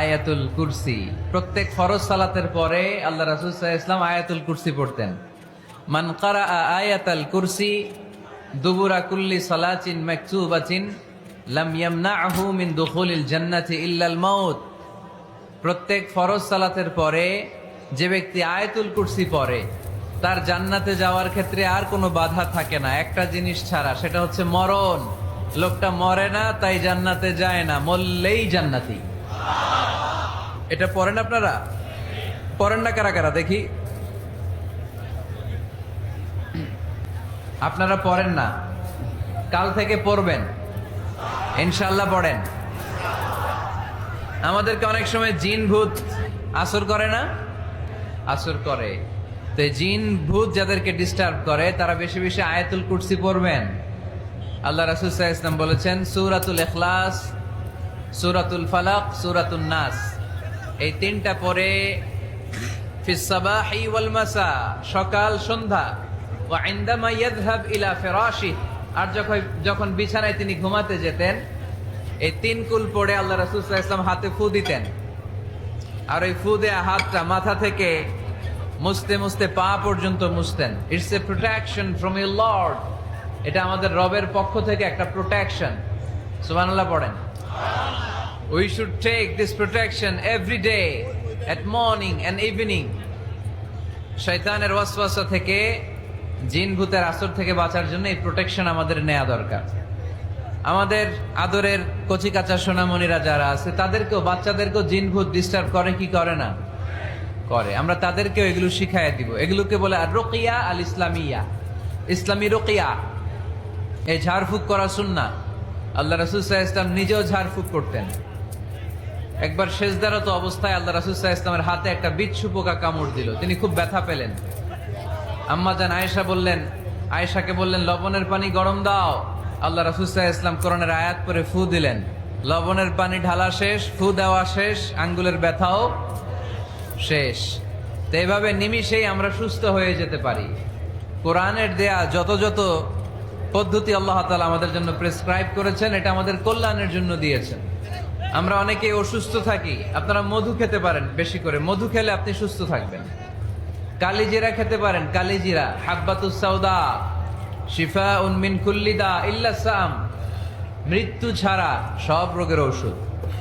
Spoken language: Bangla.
আয়াতুল কুরসি। প্রত্যেক ফরজ সালাতের পরে আল্লাহ রাসূল সাল্লাল্লাহু আলাইহি ওয়াসাল্লাম আয়াতুল কুরসি পড়তেন। মান ক্বারা আয়াতাল কুরসি দুবুরা কুল্লি সালাতিন মাকতুবাতিন লাম ইয়ামনাহু মিন দুখুলিল জান্নাতি ইল্লাল মাউত। প্রত্যেক ফরজ সালাতের পরে যে ব্যক্তি আয়াতুল কুরসি পড়ে তার জান্নাতে যাওয়ার ক্ষেত্রে আর কোনো বাধা থাকে না, একটা জিনিস ছাড়া, সেটা হচ্ছে মরণ। লোকটা মরে না তাই জান্নাতে যায় না, মরলেই জান্নাতি। এটা পড়েন আপনারা? পড়েন না কারা কারা দেখি? আপনারা পড়েন না, কাল থেকে পড়বেন ইনশাআল্লাহ। পড়েন। আমাদেরকে অনেক সময় জিন ভূত আসর করে না? আসর করে। তো জিন ভূত যাদেরকে ডিস্টার্ব করে তারা বেশি বেশি আয়াতুল কুরসি পড়বেন। আল্লাহ রাসূল সাল্লাল্লাহু আলাইহি ওয়াসাল্লাম বলেছেন, সূরাতুল ইখলাস, সূরাতুল ফালাক, সূরাতুন নাস, এই তিনটা পড়ে ফিস সাবাহি ওয়াল মাসা, সকাল সন্ধ্যা, ওয়া ইনদামা ইয়াযহাব ইলা ফিরাশিহি, আর যখন বিছানায় তিনি ঘুমাতে যেতেন এই তিন কুল পড়ে আল্লাহ রাসূল সাল্লাল্লাহু আলাইহি ওয়াসাল্লাম হাতে ফু দিতেন। আর ওই ফু দেয়া হাতটা মাথা থেকে মুছতে মুছতে পা পর্যন্ত মুছতেন। It's a protection from your lord. এটা আমাদের রবের পক্ষ থেকে একটা প্রোটেকশন। সুবহানাল্লাহ পড়েন। We should take this protection every day at morning and evening. শয়তানের ওয়াসওয়াসা থেকে, জিন ভূতের আসর থেকে বাঁচার জন্য এই প্রোটেকশন আমাদের নেওয়া দরকার। আমাদের আদরের কচি কাঁচা সোনামণিরা যারা আছে তাদেরকেও, বাচ্চাদেরকেও জিন ভূত ডিস্টার্ব করে কি করে না? করে। আমরা তাদেরকেও এগুলো শিখাইয়া দিব। এগুলোকে বলে আর রুকিয়া আল ইসলামিয়া, ইসলামী রুকিয়া। এই ঝাড়ফুঁক করা সুন্নাহ। আল্লাহ রাসূল সাল্লাল্লাহু আলাইহি ওয়াসাল্লাম নিজেও ঝাড়ফুঁক করতেন। একবার সেজদারত অবস্থায় আল্লাহ রাসূল সাল্লাল্লাহু আলাইহি ওয়াসাল্লামের হাতে একটা বিচ্ছু পোকা কামড় দিল। তিনি খুব ব্যথা পেলেন। আম্মা জান আয়েশাকে বললেন লবণের পানি গরম দাও। আল্লাহ রাসূল সাল্লাল্লাহু আলাইহি ওয়াসাল্লাম কোরআনের আয়াত পড়ে ফু দিলেন। লবণের পানি ঢালা শেষ, ফু দেওয়া শেষ, আঙ্গুলের ব্যথাও শেষ। তো এইভাবে নিমিষেই আমরা সুস্থ হয়ে যেতে পারি। কোরআনের দেয়া যত যত পদ্ধতি আল্লাহ তাআলা আমাদের জন্য প্রেসক্রাইব করেছেন, এটা আমাদের কল্যাণের জন্য দিয়েছেন। আমরা অনেকেই অসুস্থ থাকি। আপনারা মধু খেতে পারেন, বেশি করে মধু খেলে আপনি সুস্থ থাকবেন। কালিজিরা খেতে পারেন, কালিজিরা, হাব্বাতুস সাউদা শিফাউন মিন কুল্লি দা ইল্লা সাম, মৃত্যু ছাড়া সব রোগের ঔষধ।